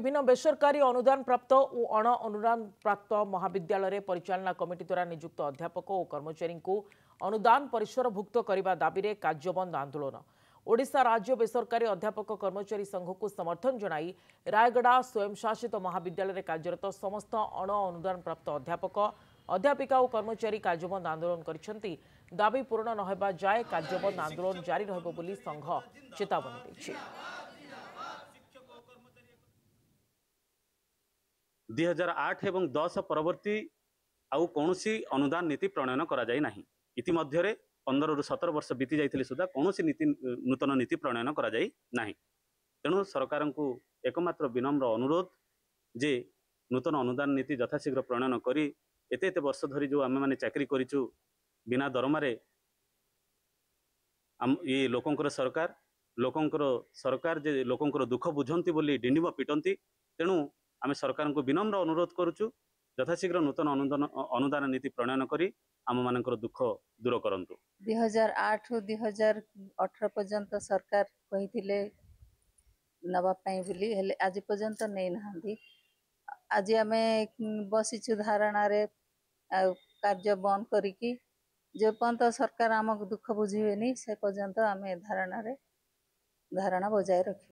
विभिन्न बेसरकारी अनुदान प्राप्त और अण अनुदान प्राप्त महाविद्यालय परिचालना कमिटी द्वारा नियुक्त अध्यापक और कर्मचारी को अनुदान परिसरभुक्त करने दाबी में कार्यबंद आंदोलन। ओडिशा राज्य बेसरकारी अध्यापक कर्मचारी संघ को समर्थन जनाई रायगड़ा स्वयंशासित महाविद्यालय कार्यरत समस्त अण अनुदान प्राप्त अध्यापक अध्यापिका और कर्मचारी कार्यबंद आंदोलन करिसेंती। दाबी पूर्ण न हेबा जाए कार्यबंद आंदोलन जारी रहबो बोली संघ चेतावनी दैछि। 2008 एवं 10 परवर्ती आउ कौनसी अनुदान नीति प्रणयन करा जाय नाही। इतिमध्य 15 रु 17 वर्ष बीती जाइथिले सुधा कौनसी नीति नूतन नीति प्रणयन करा जाय नाही। तेणु सरकार को एकमात्र विनम्र अनुरोध जे नूतन अनुदान नीति यथाशीघ्र प्रणयन करी एते वर्ष धरी जो आम मैंने चाकरी करिचु बिना दरमारे ये लोकंकर सरकार जे लोकंकर दुख बुझंती बोली डिंडिम पिटंती। तेणु आम सरकार को विनम्र अनुरोध करुचु यथाशीघ्र नूतन अनुदान नीति प्रणयन करी आम मानकर दुख दूर करंतु। 2008 ରୁ 2018 पर्यंत सरकार कही नवा बोली हेले आज पर्यंत नहीं नहांती। आज आम बसीचु धारणा रे कार्य बंद करिकी जो पर्यंत सरकार आमको दुख बुझेनि से पर्यंत आम धारणा बजाय रखी।